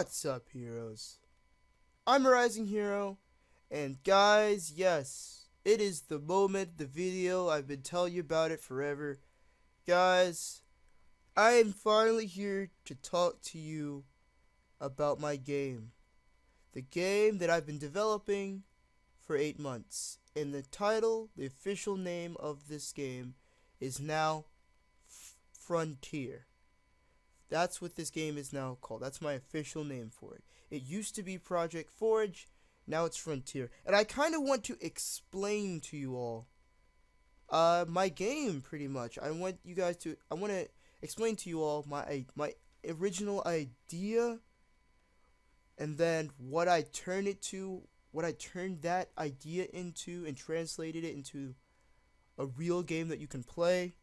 What's up, heroes? I'm ArisingHero, and guys, yes, it is the moment, the video. I've been telling you about it forever. Guys, I am finally here to talk to you about my game. The game that I've been developing for 8 months. And the title, the official name of this game, is now Frontier. That's what this game is now called. That's my official name for it. It used to be Project Forge, now it's Frontier. And I kind of want to explain to you all my game pretty much. I want to explain to you all my original idea, and then what I turned that idea into and translated it into a real game that you can play.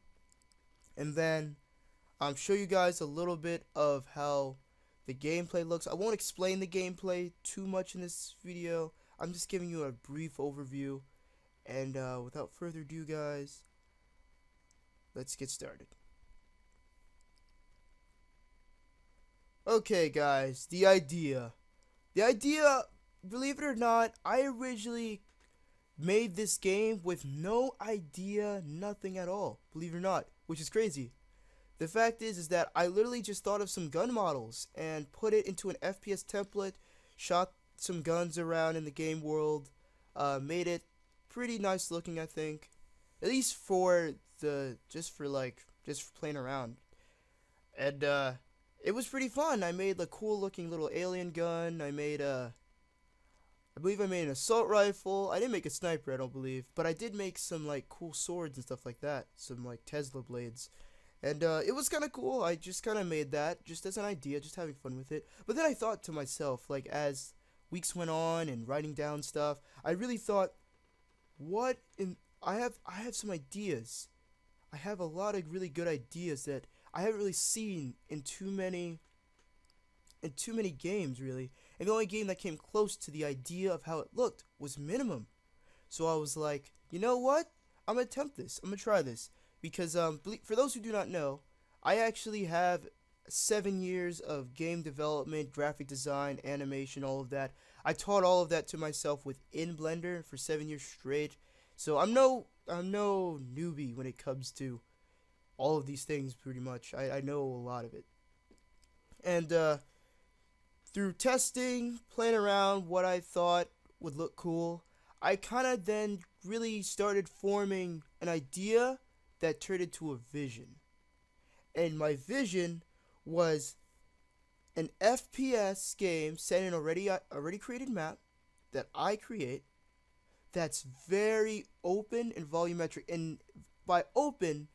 And then show you guys a little bit of how the gameplay looks. I won't explain the gameplay too much in this video. I'm just giving you a brief overview. And without further ado, guys, let's get started. Okay, guys, the idea. Believe it or not, I originally made this game with no idea, nothing at all. Believe it or not, which is crazy. The fact is that I literally just thought of some gun models and put it into an FPS template, shot some guns around in the game world, made it pretty nice looking, I think, at least for just for playing around, and it was pretty fun. I made a cool looking little alien gun. I believe I made an assault rifle. I didn't make a sniper, I don't believe, but I did make some like cool swords and stuff like that, some like Tesla blades. And it was kind of cool. I just kind of made that just as an idea, just having fun with it. But then I thought to myself, like, as weeks went on and writing down stuff, I really thought, I have some ideas. I have a lot of really good ideas that I haven't really seen in too many games, really. And the only game that came close to the idea of how it looked was Minimum. So I was like, you know what? I'm gonna attempt this. I'm gonna try this. Because for those who do not know, I actually have 7 years of game development, graphic design, animation, all of that. I taught all of that to myself within Blender for 7 years straight. So I'm no newbie when it comes to all of these things. Pretty much, I know a lot of it. And through testing, playing around, what I thought would look cool, I kind of then really started forming an idea that turned into a vision. And my vision was an FPS game set in already created map that I create, that's very open and volumetric. And by open,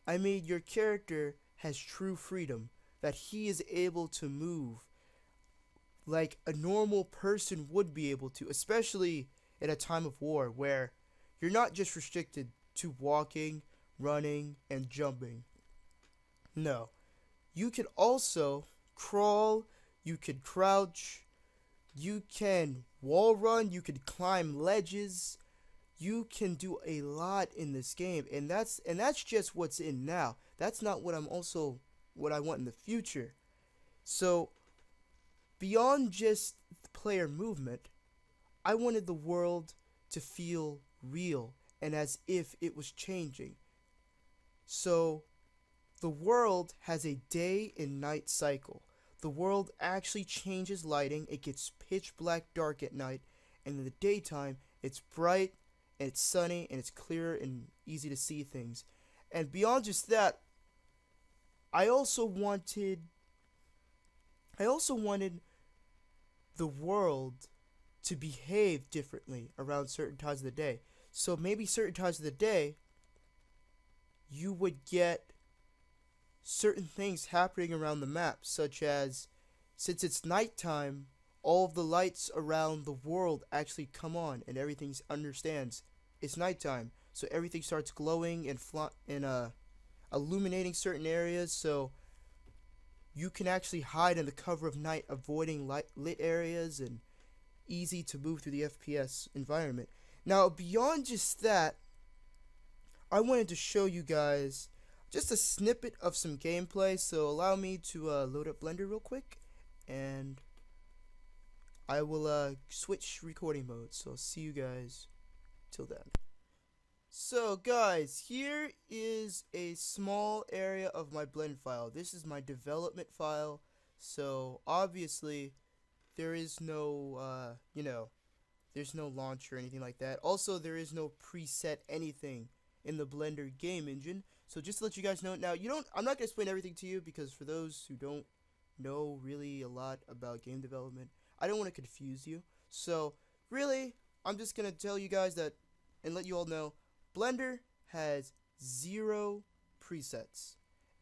I mean your character has true freedom, that he is able to move like a normal person would be able to, especially in a time of war where you're not just restricted to walking, running, and jumping. No. You can also crawl, you can crouch, you can wall run, you can climb ledges. You can do a lot in this game, and that's just what's in now. That's not what I want in the future. So, beyond just player movement, I wanted the world to feel real and as if it was changing. So, the world has a day and night cycle. The world actually changes lighting. It gets pitch black dark at night, and in the daytime, it's bright and it's sunny and it's clear and easy to see things. And beyond just that, I also wanted the world to behave differently around certain times of the day. So maybe certain times of the day, you would get certain things happening around the map, such as, since it's nighttime, all of the lights around the world actually come on, and everything understands it's nighttime. So everything starts glowing and illuminating certain areas, so you can actually hide in the cover of night, avoiding lit areas, and easy to move through the FPS environment. Now, beyond just that, I wanted to show you guys just a snippet of some gameplay, so allow me to load up Blender real quick, and I will switch recording modes. So I'll see you guys till then. So guys, here is a small area of my blend file. This is my development file. So obviously there is no there's no launcher or anything like that. Also, there is no preset anything in the Blender game engine. So just to let you guys know, now I'm not gonna explain everything to you because for those who don't know really a lot about game development, I don't want to confuse you. So really, I'm just gonna tell you guys that and let you all know, Blender has 0 presets.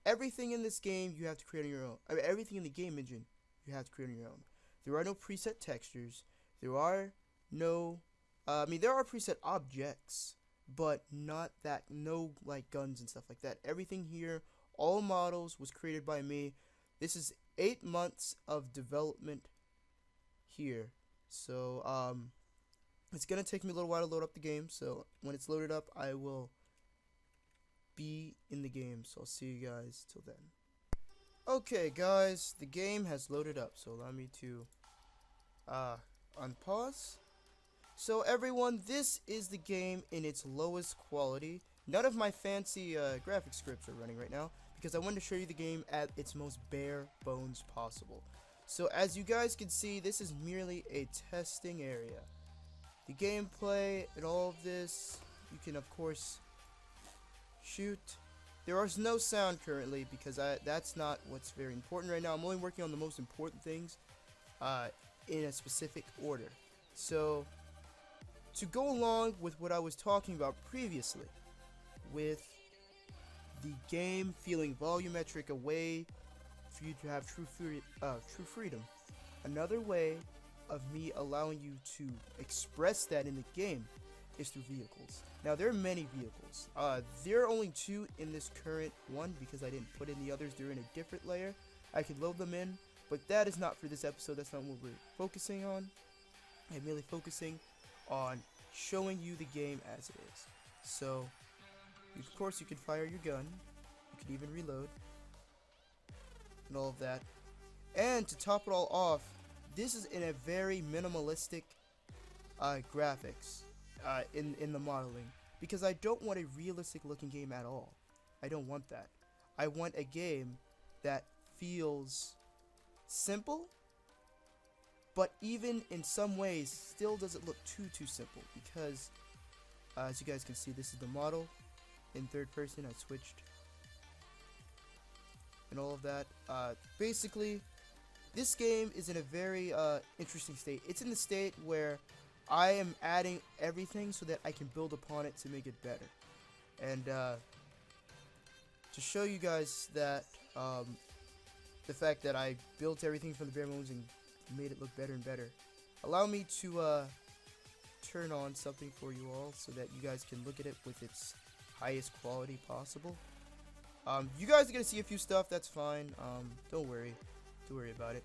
Everything in this game you have to create on your own. I mean, everything in the game engine you have to create on your own. There are no preset textures. There are no, there are preset objects, but not that, no like guns and stuff like that. Everything here, all models was created by me. This is 8 months of development here. So, it's gonna take me a little while to load up the game. So when it's loaded up, I will be in the game. So I'll see you guys till then. Okay, guys, the game has loaded up. So allow me to unpause. So everyone, this is the game in its lowest quality. None of my fancy graphic scripts are running right now because I wanted to show you the game at its most bare bones possible. So as you guys can see, this is merely a testing area. The gameplay and all of this, you can of course shoot. There is no sound currently because that's not what's very important right now. I'm only working on the most important things in a specific order. So to go along with what I was talking about previously, with the game feeling volumetric, a way for you to have true freedom, another way of me allowing you to express that in the game is through vehicles. Now there are many vehicles. There are only 2 in this current one because I didn't put in the others. They're in a different layer. I could load them in, but that is not for this episode. That's not what we're focusing on. I'm merely focusing on showing you the game as it is. So, of course, you can fire your gun. You can even reload. And all of that. And to top it all off, this is in a very minimalistic graphics in the modeling. Because I don't want a realistic looking game at all. I don't want that. I want a game that feels simple, but even in some ways still doesn't look too simple, because as you guys can see, this is the model in third person. I switched and all of that. Basically, this game is in a very interesting state. It's in the state where I am adding everything so that I can build upon it to make it better. And to show you guys that the fact that I built everything from the bare bones and made it look better and better, allow me to turn on something for you all so that you guys can look at it with its highest quality possible. You guys are gonna see a few stuff. That's fine. Don't worry about it.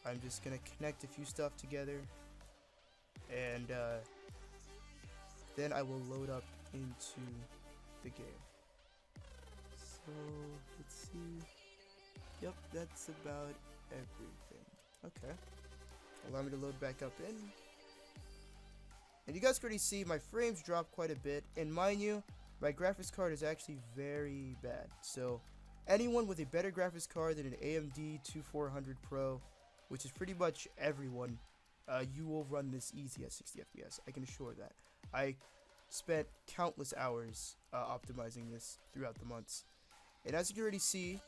I'm just gonna connect a few stuff together, and then I will load up into the game. So let's see. Yep, that's about everything. Okay. Allow me to load back up in. And you guys can already see my frames dropped quite a bit. And mind you, my graphics card is actually very bad. So anyone with a better graphics card than an AMD 2400 Pro, which is pretty much everyone, you will run this easy at 60 FPS. I can assure that. I spent countless hours optimizing this throughout the months. And as you already see,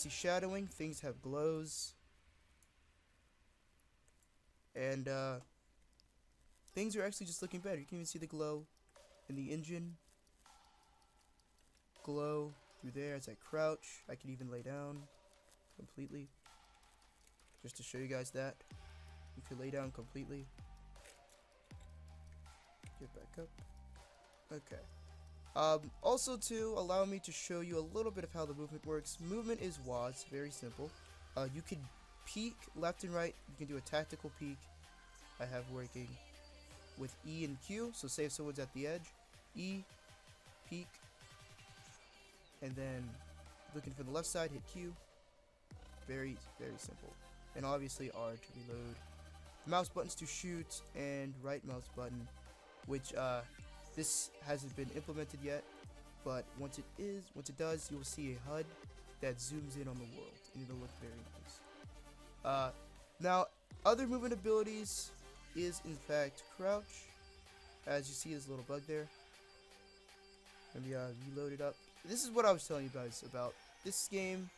shadowing. Things have glows. And things are actually just looking better. You can even see the glow in the engine. Glow through there as I crouch. I can even lay down completely. Just to show you guys that. You can lay down completely. Get back up. Okay. Also to allow me to show you a little bit of how the movement works. Movement is WASD, very simple. You can peek left and right. You can do a tactical peek. I have working with E and Q. So say if someone's at the edge, E, peek, and then looking for the left side, hit Q. Very simple. And obviously R to reload. mouse buttons to shoot, and right mouse button, which this hasn't been implemented yet, but once it does, you will see a HUD that zooms in on the world, and it'll look very nice. Now, other movement abilities is in fact crouch. As you see, this little bug there. Let me reload it up. This is what I was telling you guys about. This game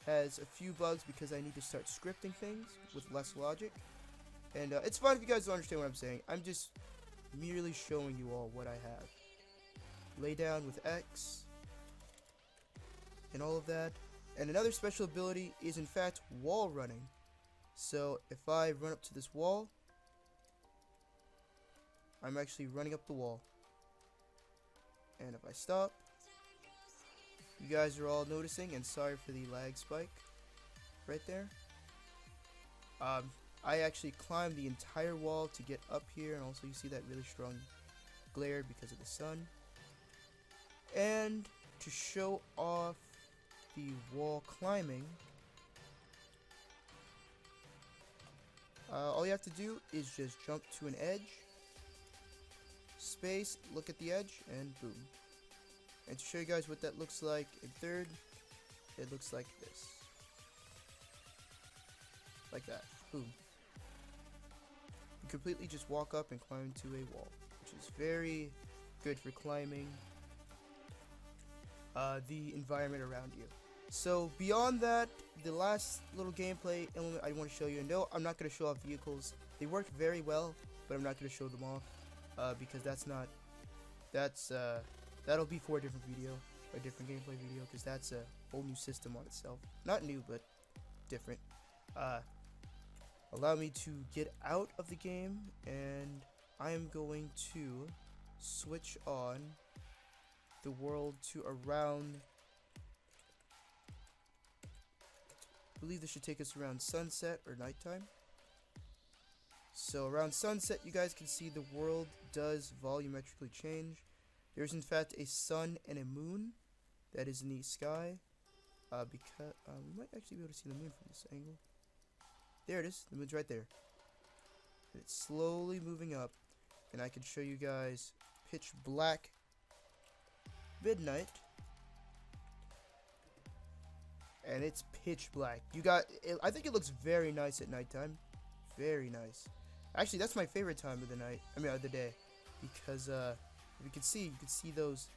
has a few bugs because I need to start scripting things with less logic. And it's fine if you guys don't understand what I'm saying. I'm just merely showing you all what I have. Lay down with X and all of that. And another special ability is in fact wall running. So if I run up to this wall, I'm actually running up the wall. And if I stop, you guys are all noticing, and sorry for the lag spike right there. I actually climbed the entire wall to get up here, and also you see that really strong glare because of the sun. And to show off the wall climbing, all you have to do is just jump to an edge, space, look at the edge, and boom. And to show you guys what that looks like in third, it looks like this. Like that. Boom. You completely just walk up and climb to a wall, which is very good for climbing the environment around you. So beyond that, the last little gameplay element I want to show you, and no, I'm not going to show off vehicles. They work very well, but I'm not going to show them off because that'll be for a different video, a different gameplay video, because that's a whole new system on itself. Not new, but different. Allow me to get out of the game, and I am going to switch on the world to around, I believe this should take us around sunset or nighttime. So around sunset, you guys can see the world does volumetrically change. There's in fact a sun and a moon that is in the sky. Because we might actually be able to see the moon from this angle. There it is. The moon's right there. And it's slowly moving up, and I can show you guys pitch black midnight, and it's pitch black. I think it looks very nice at nighttime. Very nice. Actually, that's my favorite time of the night. Of the day, because you can see those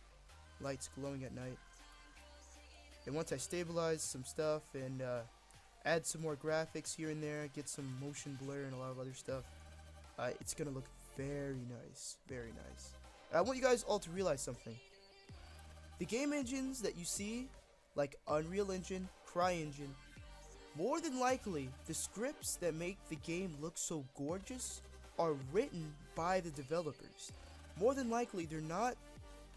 lights glowing at night. And once I stabilize some stuff and add some more graphics here and there, get some motion blur and a lot of other stuff, it's gonna look very nice, very nice. And I want you guys all to realize something. The game engines that you see, like Unreal Engine, CryEngine, more than likely, the scripts that make the game look so gorgeous are written by the developers. More than likely, they're not,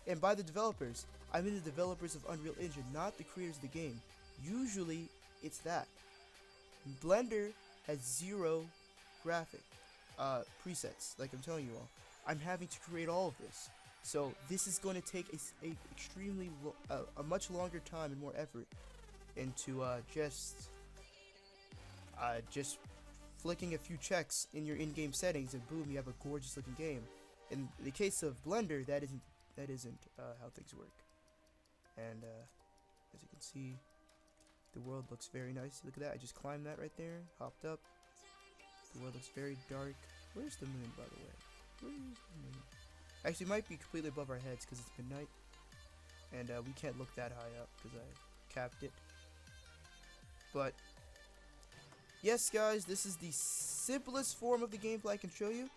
and by the developers, I mean the developers of Unreal Engine, not the creators of the game. Usually, it's that. Blender has 0 graphic presets, like I'm telling you all. I'm having to create all of this. So this is going to take a much longer time and more effort into just flicking a few checks in your in-game settings, and boom, you have a gorgeous looking game. In the case of Blender, that isn't how things work. And as you can see, the world looks very nice. Look at that, I just climbed that right there, hopped up. The world looks very dark. Where's the moon, by the way? Where's the moon? Actually, it might be completely above our heads because it's midnight, and we can't look that high up because I capped it. But yes, guys, this is the simplest form of the gameplay I can show you.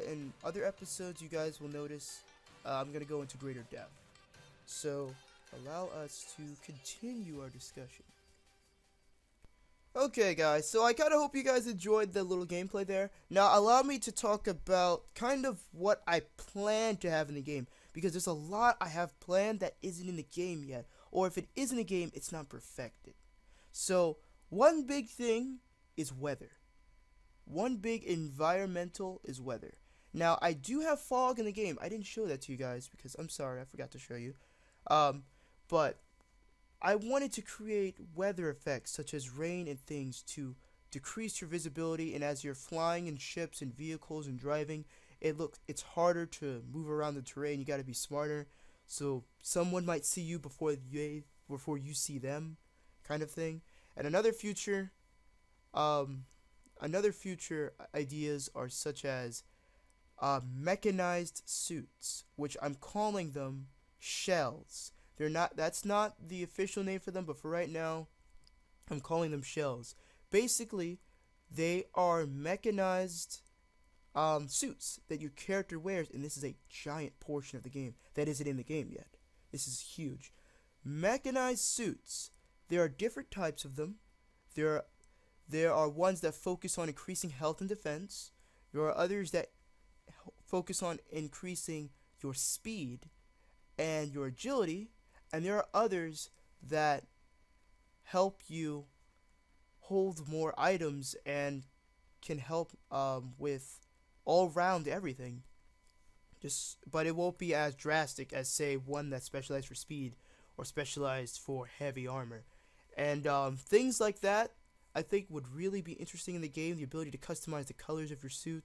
In other episodes, you guys will notice I'm gonna go into greater depth. So allow us to continue our discussion. Okay, guys, so I kind of hope you guys enjoyed the little gameplay there. Now, allow me to talk about kind of what I plan to have in the game, because there's a lot I have planned that isn't in the game yet, or if it is in the game, it's not perfected. So, one big thing is weather. One big environmental is weather. Now, I do have fog in the game. I didn't show that to you guys because I'm sorry, I forgot to show you. But I wanted to create weather effects such as rain and things to decrease your visibility, and as you're flying in ships and vehicles and driving, it's harder to move around the terrain. You got to be smarter, so someone might see you before you see them, kind of thing. And another future ideas are such as mechanized suits, which I'm calling them shells. They're not. That's not the official name for them, but for right now, I'm calling them shells. Basically, they are mechanized suits that your character wears, and this is a giant portion of the game that isn't in the game yet. This is huge. Mechanized suits. There are different types of them. There are ones that focus on increasing health and defense. There are others that focus on increasing your speed and your agility, and there are others that help you hold more items and can help with all round everything. But it won't be as drastic as, say, one that's specialized for speed or specialized for heavy armor. And things like that, I think, would really be interesting in the game. The ability to customize the colors of your suit,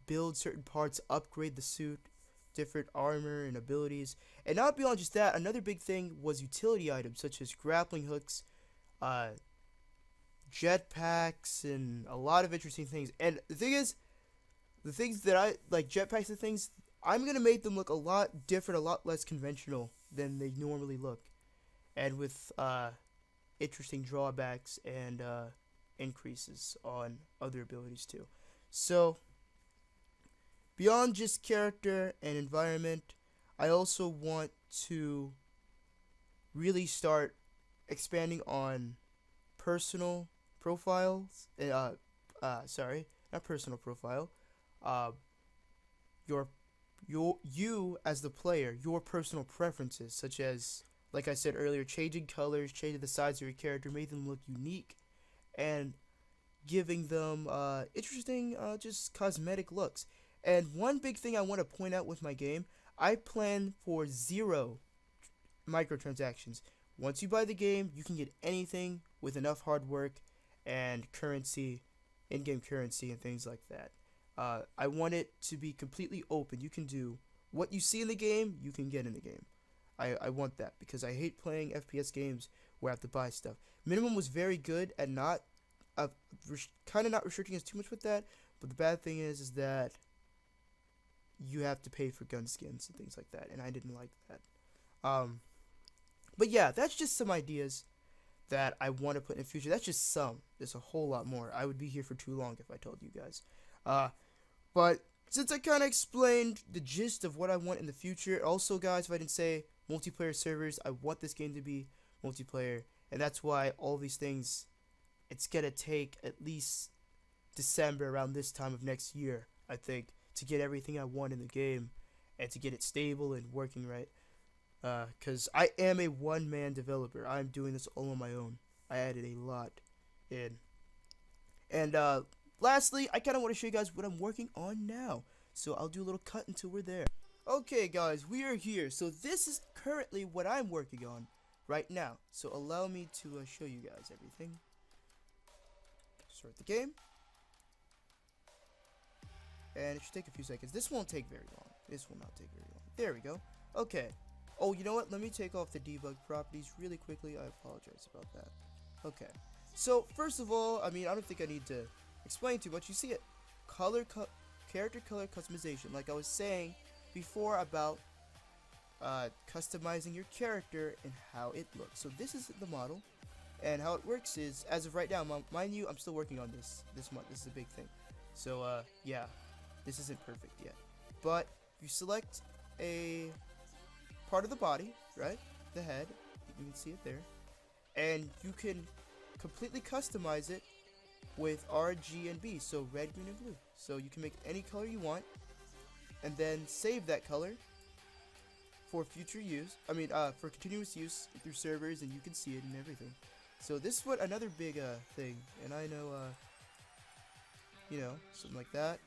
build certain parts, upgrade the suit, different armor and abilities. And not beyond just that, another big thing was utility items such as grappling hooks, jetpacks, and a lot of interesting things. And the thing is, the things that I like, jetpacks and things, I'm gonna make them look a lot different, a lot less conventional than they normally look, and with interesting drawbacks and increases on other abilities too. So beyond just character and environment, I also want to really start expanding on personal profiles. Sorry, not personal profile. You as the player, your personal preferences, such as, like I said earlier, changing colors, changing the size of your character, making them look unique, and giving them interesting, just cosmetic looks. And one big thing I want to point out with my game, I plan for 0 microtransactions. Once you buy the game, you can get anything with enough hard work and currency, in-game currency, and things like that. I want it to be completely open. You can do what you see in the game, you can get in the game. I want that because I hate playing FPS games where I have to buy stuff. Minimum was very good at not, kind of not restricting us too much with that, but the bad thing is that you have to pay for gun skins and things like that, and I didn't like that. But yeah, that's just some ideas that I want to put in the future. That's just some. There's a whole lot more. I would be here for too long if I told you guys. But since I kind of explained the gist of what I want in the future, also, guys, if I didn't say multiplayer servers, I want this game to be multiplayer, and that's why all these things, it's gonna take at least December, around this time of next year, I think, to get everything I want in the game and to get it stable and working right. Because I am a one-man developer. I'm doing this all on my own. I added a lot in. And lastly, I kind of want to show you guys what I'm working on now. So I'll do a little cut until we're there. Okay, guys, we are here. So this is currently what I'm working on right now. So allow me to show you guys everything. Start the game. And it should take a few seconds. This won't take very long. This will not take very long. There we go. Okay. Oh, you know what? Let me take off the debug properties really quickly. I apologize about that. Okay. So, first of all, I mean, I don't think I need to explain too much. You see it. Character color customization. Like I was saying before about customizing your character and how it looks. So this is the model. And how it works is, as of right now, mind you, I'm still working on this month. This is a big thing. So, yeah. This isn't perfect yet. But you select a part of the body, right? The head. You can see it there. And you can completely customize it with R, G, and B. So red, green, and blue. So you can make any color you want. And then save that color for future use. I mean, for continuous use through servers, and you can see it and everything. So this is what another big thing. And I know, you know, something like that.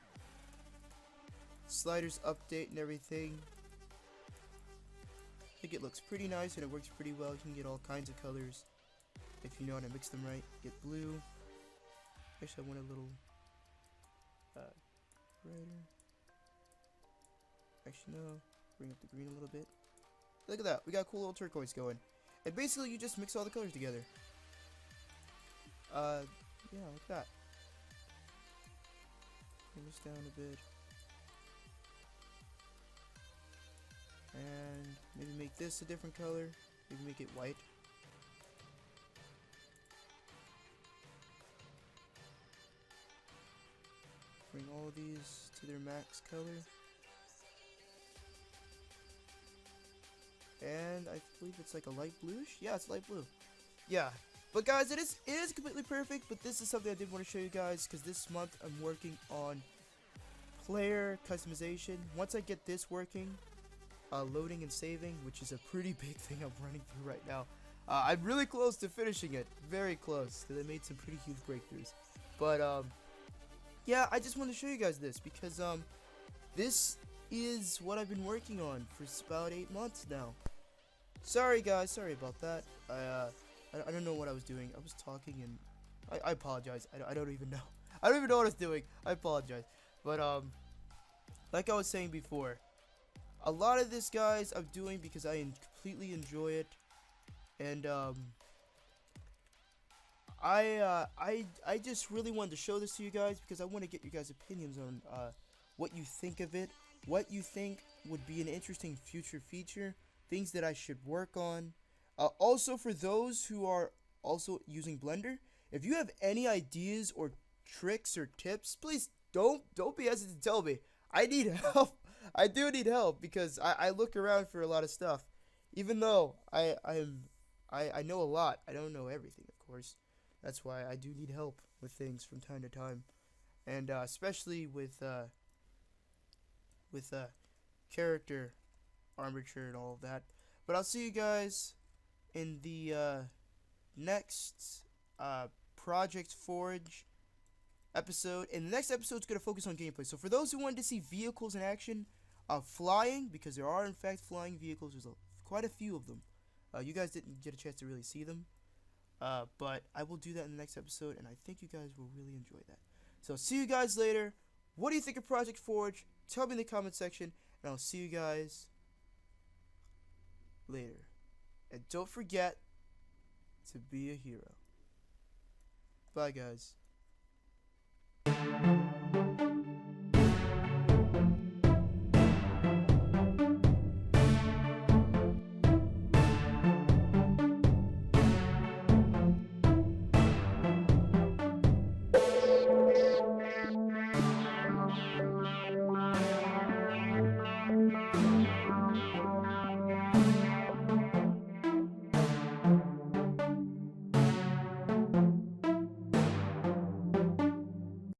Sliders update and everything. I think it looks pretty nice and it works pretty well. You can get all kinds of colors if you know how to mix them right. Get blue, Actually, I want a little brighter. Actually, no. Bring up the green a little bit. Look at that. We got a cool little turquoise going. And basically, you just mix all the colors together. Yeah, like that. Bring this down a bit. And maybe make this a different color. Maybe make it white. Bring all these to their max color. And I believe it's like a light bluish. Yeah, it's light blue. Yeah. But guys, it is completely perfect, but this is something I did want to show you guys because this month I'm working on player customization. Once I get this working, loading and saving, which is a pretty big thing I'm running through right now. I'm really close to finishing it. Very close, because I made some pretty huge breakthroughs. But, yeah, I just wanted to show you guys this because, this is what I've been working on for about 8 months now. Sorry guys, sorry about that. I don't know what I was doing. I was talking and I apologize. I don't even know. I don't even know what I was doing. I apologize. But like I was saying before, a lot of this, guys, I'm doing because I completely enjoy it, and I just really wanted to show this to you guys because I want to get you guys' opinions on what you think of it, what you think would be an interesting future feature, things that I should work on. Also, for those who are also using Blender, if you have any ideas or tricks or tips, please don't be hesitant to tell me. I need help. I do need help because I look around for a lot of stuff. Even though I know a lot, I don't know everything, of course. That's why I do need help with things from time to time, and especially with character armature and all of that. But I'll see you guys in the next Project Forge episode. And the next episode is going to focus on gameplay. So for those who wanted to see vehicles in action, flying, because there are in fact flying vehicles, there's quite a few of them. You guys didn't get a chance to really see them, but I will do that in the next episode, and I think you guys will really enjoy that. So see you guys later. What do you think of Project Forge? Tell me in the comment section, and I'll see you guys later. And don't forget to be a hero. Bye, guys.